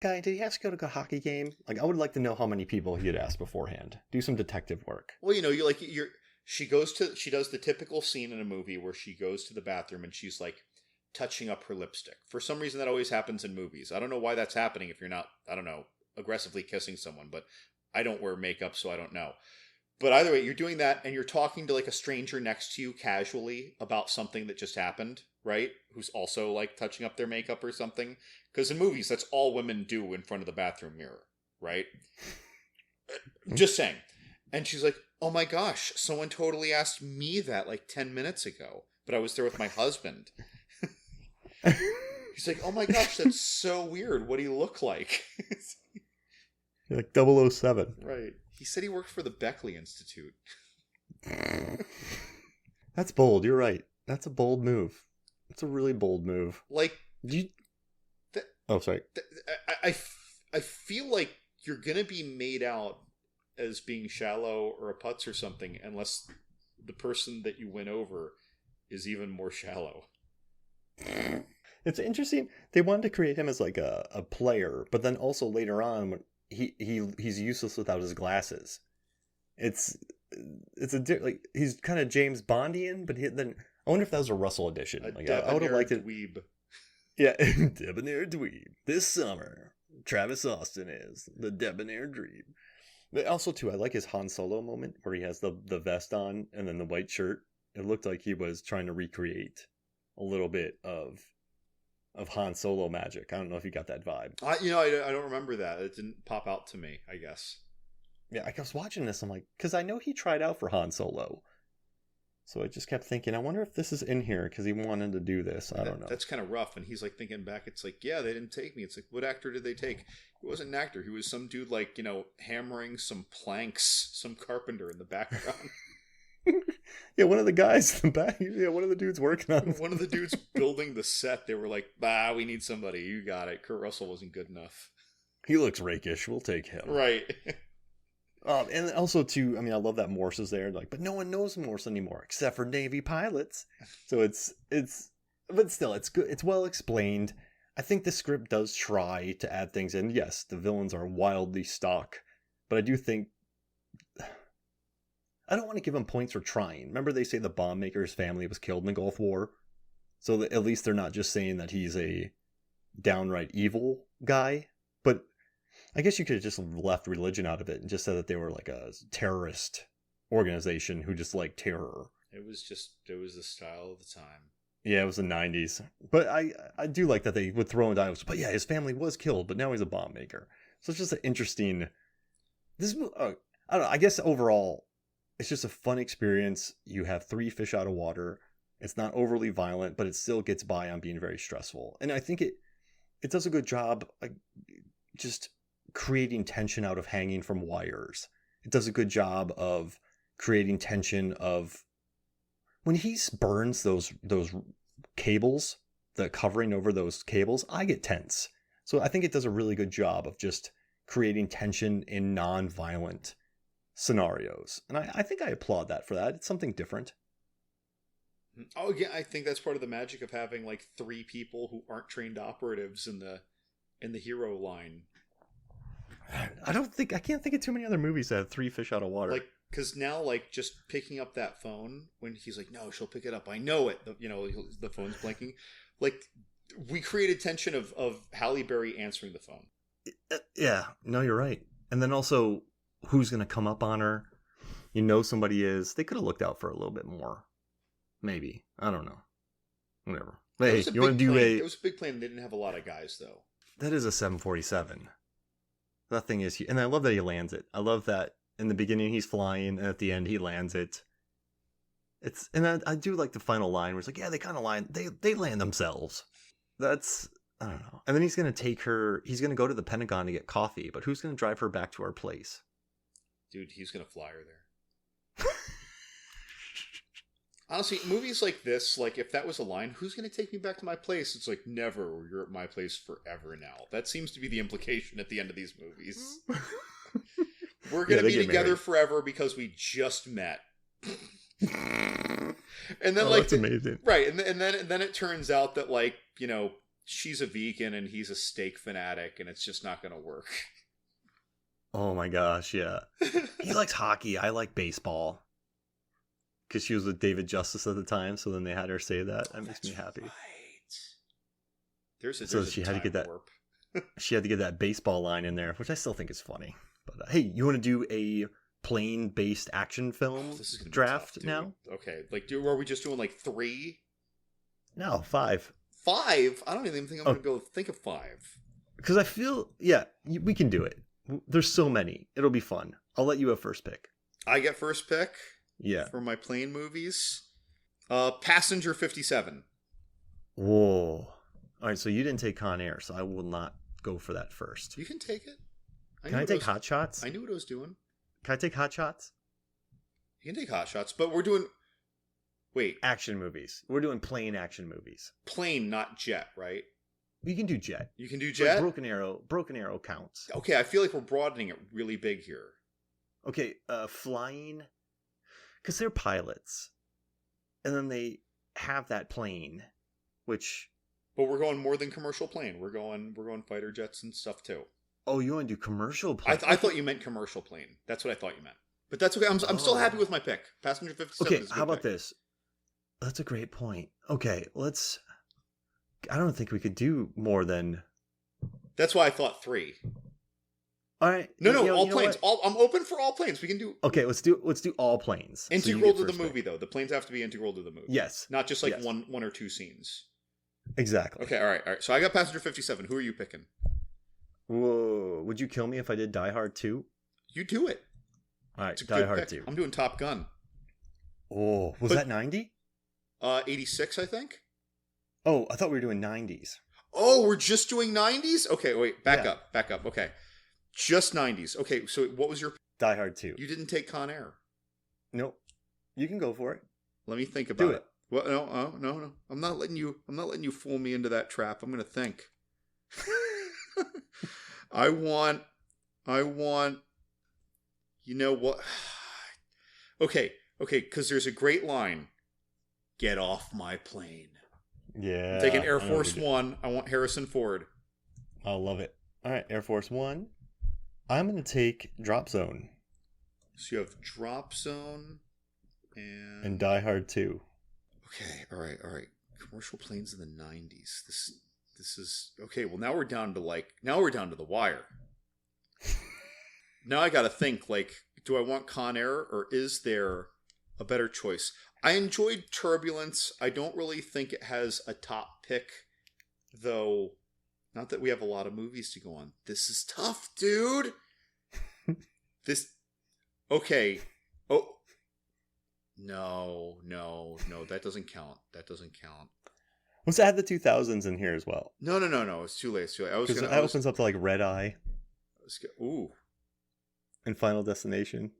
guy, did he ask you to go to a hockey game? Like, I would like to know how many people he had asked beforehand. Do some detective work. Well, she does the typical scene in a movie where she goes to the bathroom and she's like touching up her lipstick. For some reason, that always happens in movies. I don't know why that's happening if you're not, I don't know, aggressively kissing someone, but I don't wear makeup, so I don't know. But either way, you're doing that and you're talking to like a stranger next to you casually about something that just happened, right? Who's also like touching up their makeup or something. Because in movies, that's all women do in front of the bathroom mirror, right? Just saying. And she's like, oh my gosh, someone totally asked me that like 10 minutes ago, but I was there with my husband. He's like, oh my gosh, that's so weird. What do you look like? You're like 007. Right. He said he worked for the Beckley Institute. That's bold. You're right. That's a bold move. It's a really bold move. Like, sorry. I feel like you're gonna be made out as being shallow or a putz or something, unless the person that you went over is even more shallow. It's interesting. They wanted to create him as like a player, but then also later on, when he's useless without his glasses. It's like he's kind of James Bondian, but then I wonder if that was a Russell edition. I would have liked it. Dweeb. Yeah, debonair dweeb. This summer, Travis Austin is the debonair dweeb. But also too, I like his Han Solo moment where he has the vest on and then the white shirt. It looked like he was trying to recreate a little bit of Han Solo magic. I don't know if you got that vibe. I don't remember that. It didn't pop out to me, I guess. Yeah, I was watching this. I'm like, because I know he tried out for Han Solo. So I just kept thinking, I wonder if this is in here because he wanted to do this. I don't know. That's kind of rough. And he's like thinking back, it's like, yeah, they didn't take me. It's like, what actor did they take? He wasn't an actor. He was some dude like, hammering some planks, some carpenter in the background. Yeah, one of the guys in the back. Yeah, one of the dudes working on one of the dudes building the set. They were like, we need somebody. You got it. Kurt Russell wasn't good enough. He looks rakish. We'll take him. Right. And also too, I love that Morse is there. Like, but no one knows Morse anymore except for Navy pilots. So but still, it's good. It's well explained. I think the script does try to add things in. Yes, the villains are wildly stock, but I do think I don't want to give them points for trying. Remember they say the bomb maker's family was killed in the Gulf War? So that at least they're not just saying that he's a downright evil guy. But I guess you could have just left religion out of it and just said that they were like a terrorist organization who just liked terror. It was the style of the time. Yeah, it was the 90s. But I do like that they would throw in dialogues. But yeah, his family was killed, but now he's a bomb maker. So it's just an interesting... I don't know, I guess overall... It's just a fun experience. You have 3 fish out of water. It's not overly violent, but it still gets by on being very stressful. And I think it does a good job just creating tension out of hanging from wires. It does a good job of creating tension of when he burns those cables, the covering over those cables, I get tense. So I think it does a really good job of just creating tension in non-violent scenarios. And I think I applaud that for that. It's something different. Oh yeah, I think that's part of the magic of having like 3 people who aren't trained operatives in the hero line. I can't think of too many other movies that have 3 fish out of water. Like, because now, like, just picking up that phone when he's like, no, she'll pick it up. I know it. The phone's blinking. Like, we created tension of Halle Berry answering the phone. Yeah, no, you're right. And then also, who's going to come up on her? Somebody is. They could have looked out for a little bit more. Maybe. I don't know. Whatever. Hey, you want to do It was a big plane. They didn't have a lot of guys, though. That is a 747. That thing is... And I love that he lands it. I love that in the beginning he's flying, and at the end he lands it. And I do like the final line where it's like, yeah, they kind of land... They land themselves. That's... I don't know. And then he's going to take her... He's going to go to the Pentagon to get coffee, but who's going to drive her back to our place? Dude, he's going to fly her there. Honestly, movies like this, like, if that was a line, who's going to take me back to my place? It's like, never, or you're at my place forever now. That seems to be the implication at the end of these movies. We're going to be together forever because we just met. And then, like, that's amazing. Right, and then it turns out that, like, she's a vegan and he's a steak fanatic, and it's just not going to work. Oh my gosh, yeah. He likes hockey. I like baseball. Because she was with David Justice at the time, so then they had her say that. That makes me happy. Right. There's so she had to get that. warp. She had to get that baseball line in there, which I still think is funny. But hey, you want to do a plane-based action film draft tough, now? Okay, like, are we just doing like 3? No, 5. 5? I don't even think I'm going to be able to think of 5. Because I feel, yeah, we can do it. There's so many. It'll be fun. I'll let you have first pick. I get first pick? Yeah. For my plane movies? Passenger 57. Whoa. All right, so you didn't take Con Air, so I will not go for that first. You can take it. Can I take Hot Shots? I knew what I was doing. Can I take Hot Shots? You can take Hot Shots, but we're doing... Wait. Action movies. We're doing plane action movies. Plane, not jet, right? You can do jet. You can do jet? Broken Arrow counts. Okay, I feel like we're broadening it really big here. Okay, flying... Because they're pilots. And then they have that plane, which... But we're going more than commercial plane. We're going fighter jets and stuff too. Oh, you want to do commercial plane? I thought you meant commercial plane. That's what I thought you meant. But that's okay. I'm still happy with my pick. Passenger 57 Okay, is a good how about pick. this? That's a great point. Okay, let's... I don't think we could do more than... That's why I thought 3. All right. No, all planes. I'm open for all planes. We can do... Okay, let's do all planes. Integral to the movie, though. The planes have to be integral to the movie. Yes. Not just like one or two scenes. Exactly. Okay, all right. So I got Passenger 57. Who are you picking? Whoa. Would you kill me if I did Die Hard 2? You do it. All right, Die Hard 2. I'm doing Top Gun. Oh, was that 90? 86, I think. Oh, I thought we were doing 90s. Oh, we're just doing 90s? Okay, wait. Back up. Okay. Just 90s. Okay, so what was your... Die Hard 2. You didn't take Con Air. Nope. You can go for it. Let me think about it. Well, no. I'm not letting you fool me into that trap. I'm going to think. I want... You know what? Okay, because there's a great line. Get off my plane. Yeah. I'm taking Air Force One. I want Harrison Ford. I love it. All right, Air Force One. I'm going to take Drop Zone. So you have Drop Zone and Die Hard 2. Okay, all right. Commercial planes in the 90s. This is okay. Well, now we're down to the wire. Now I got to think, like, do I want Con Air or is there a better choice? I enjoyed Turbulence. I don't really think it has a top pick, though. Not that we have a lot of movies to go on. This is tough, dude. Okay. Oh. No, that doesn't count. Let's add the 2000s in here as well. No. It's too late. Because that opens up to like Red Eye. Ooh. And Final Destination.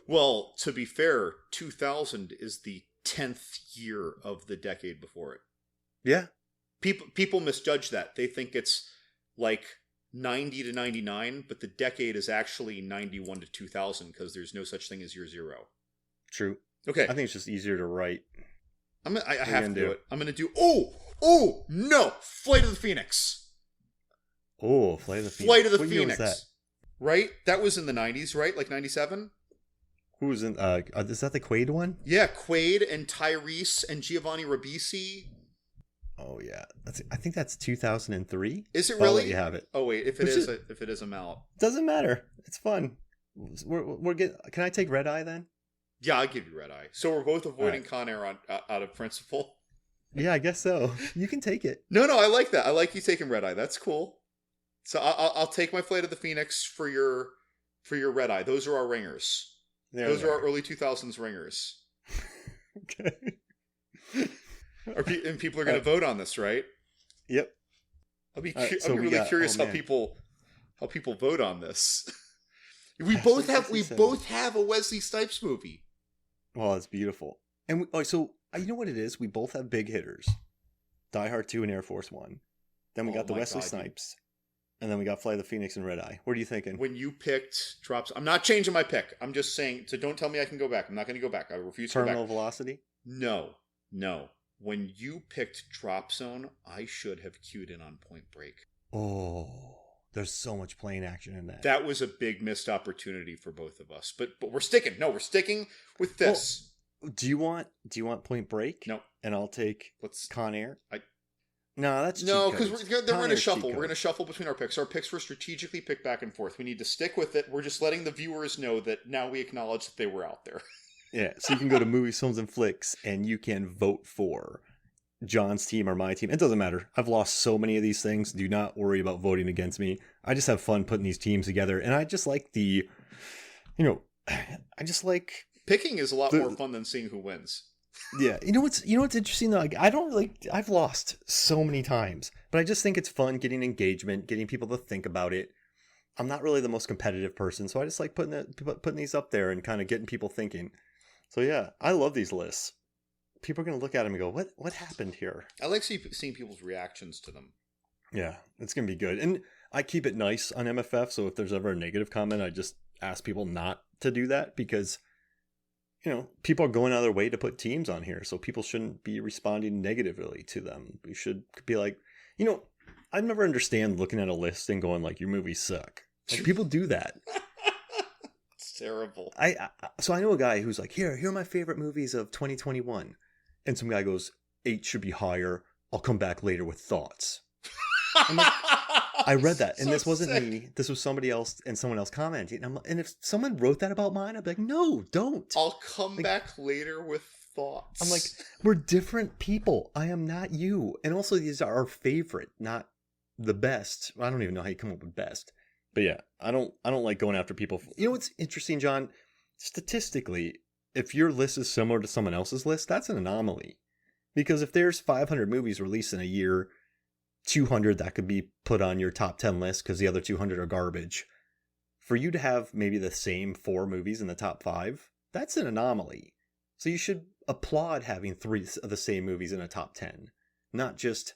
Well, to be fair, 2000 is the 10th year of the decade before it. Yeah. People misjudge that. They think it's like 90 to 99, but the decade is actually 91 to 2000 because there's no such thing as year 0. True. Okay. I think it's just easier to write. I have to do it. I'm going to do... Oh, no! Flight of the Phoenix. Oh, Flight of the Phoenix. Flight of the what Phoenix. Year was that? Right? That was in the 90s, right? Like 97? Who was in... is that the Quaid one? Yeah, Quaid and Tyrese and Giovanni Ribisi. Oh, yeah. I think that's 2003. Is it I'll really? let you have it. Oh, wait. If it is, I'm out. Doesn't matter. It's fun. We're getting... Can I take Red Eye then? Yeah, I'll give you Red Eye. So we're both avoiding Con Air out of principle. Yeah, I guess so. You can take it. No, I like that. I like you taking Red Eye. That's cool. So I'll take my Flight of the Phoenix for your Red Eye. Those are our ringers. Those are our early 2000s ringers. Okay. And people are going to vote on this, right? Yep. I'll be really curious how people vote on this. We both have a Wesley Snipes movie. Well, it's beautiful. And so you know what it is? We both have big hitters. Die Hard 2 and Air Force 1. Then we got the Wesley Snipes. And then we got Fly the Phoenix and Red Eye. What are you thinking? When you picked Drops, I'm not changing my pick. I'm just saying, so don't tell me I can go back. I'm not going to go back. I refuse to go back. Terminal Velocity? No. when you picked Drop Zone, I should have cued in on Point Break. Oh, there's so much plane action in that. That was a big missed opportunity for both of us. But we're sticking. No, we're sticking with this. Well, do you want Point Break? No. And I'll take Con Air? No, that's no, because we're going to shuffle. We're going to to shuffle between our picks. Our picks were strategically picked back and forth. We need to stick with it. We're just letting the viewers know that now we acknowledge that they were out there. Yeah, so you can go to Movies, Films, and Flicks, and you can vote for John's team or my team. It doesn't matter. I've lost so many of these things. Do not worry about voting against me. I just have fun putting these teams together, and I just like Picking is a lot more fun than seeing who wins. Yeah, you know what's interesting though? Like, I've lost so many times, but I just think it's fun getting engagement, getting people to think about it. I'm not really the most competitive person, so I just like putting these up there and kind of getting people thinking. So yeah, I love these lists. People are gonna look at them and go, "What happened here?" I like seeing people's reactions to them. Yeah, it's gonna be good, and I keep it nice on MFF. So if there's ever a negative comment, I just ask people not to do that because, people are going out of their way to put teams on here, so people shouldn't be responding negatively to them. We should be like, I never understand looking at a list and going like, your movies suck. Like, people do that. It's terrible. So I know a guy who's like, here are my favorite movies of 2021. And some guy goes, 8 should be higher. I'll come back later with thoughts. I'm like, I read that, and this wasn't me. This was somebody else, and someone else commented. And if someone wrote that about mine, I'd be like, no, don't. I'll come back later with thoughts. I'm like, we're different people. I am not you. And also, these are our favorite, not the best. I don't even know how you come up with best. But yeah, I don't like going after people. You know what's interesting, John? Statistically, if your list is similar to someone else's list, that's an anomaly. Because if there's 500 movies released in a year, 200 that could be put on your top 10 list because the other 200 are garbage. For you to have maybe the same 4 movies in the top 5, that's an anomaly. So you should applaud having 3 of the same movies in a top 10, not just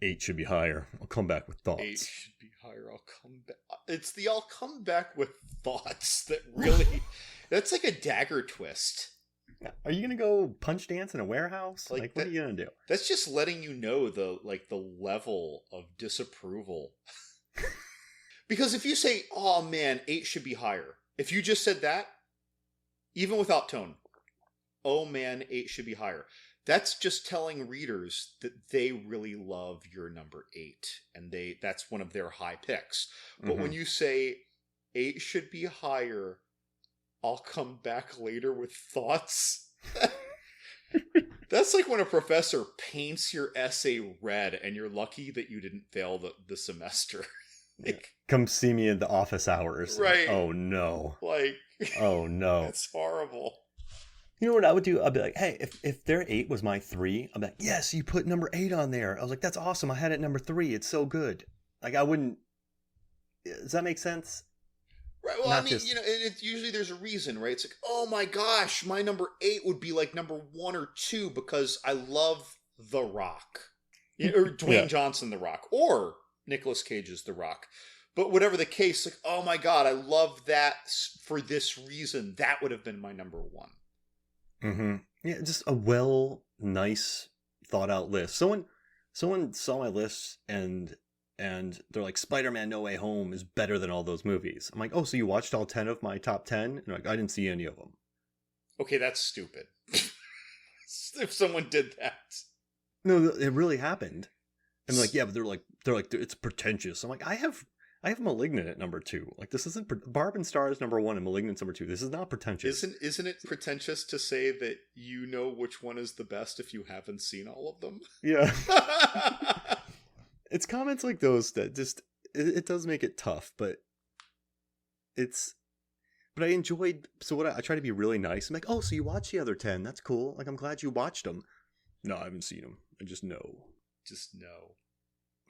8 should be higher. I'll come back with thoughts. 8 should be higher. I'll come back. It's the I'll come back with thoughts that really, that's like a dagger twist. Are you going to go punch dance in a warehouse? Like what are you going to do? That's just letting you know the level of disapproval. Because if you say, oh man, 8 should be higher. If you just said that, even without tone, oh man, 8 should be higher. That's just telling readers that they really love your number 8. And that's one of their high picks. But when you say 8 should be higher, I'll come back later with thoughts. That's like when a professor paints your essay red and you're lucky that you didn't fail the semester. Come see me in the office hours. Right. Oh no. Oh no. That's horrible. You know what I would do? I'd be like, hey, if their 8 was my 3, I'd be like, yes, you put number 8 on there. I was like, that's awesome. I had it number 3. It's so good. Like, I wouldn't. Does that make sense? Right. Well, I mean, it's usually there's a reason, right? It's like, oh my gosh, my number 8 would be like number 1 or 2 because I love The Rock, or Dwayne Johnson, The Rock, or Nicolas Cage's The Rock. But whatever the case, like, oh my god, I love that for this reason. That would have been my number 1. Mm-hmm. Yeah, just a nice, thought out list. Someone saw my list and they're like, Spider-Man No Way Home is better than all those movies. I'm like, oh, so you watched all 10 of my top 10? And they're like, I didn't see any of them. Okay, that's stupid. If someone did that. No, it really happened. And they're like, yeah, but they're like, it's pretentious. I'm like, I have Malignant at number 2. Like, this isn't Barb and Star is number 1 and Malignant's number 2. This is not pretentious. Isn't it pretentious to say that you know which one is the best if you haven't seen all of them? Yeah. It's comments like those that just, it does make it tough, but I enjoyed, so what I try to be really nice. I'm like, oh, so you watched the other 10. That's cool. Like, I'm glad you watched them. No, I haven't seen them. I just know.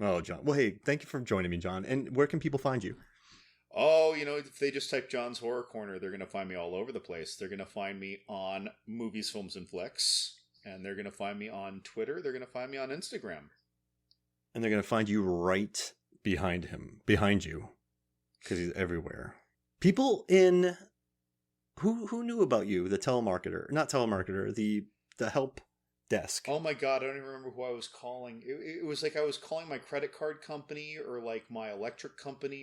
Oh, John. Well, hey, thank you for joining me, John. And where can people find you? Oh, if they just type John's Horror Corner, they're going to find me all over the place. They're going to find me on Movies, Films, and Flicks. And they're going to find me on Twitter. They're going to find me on Instagram. And they're going to find you right behind you, because he's everywhere. People who knew about you, the telemarketer, not telemarketer, the desk. Oh my god, I don't even remember who I was calling. It was like I was calling my credit card company or like my electric company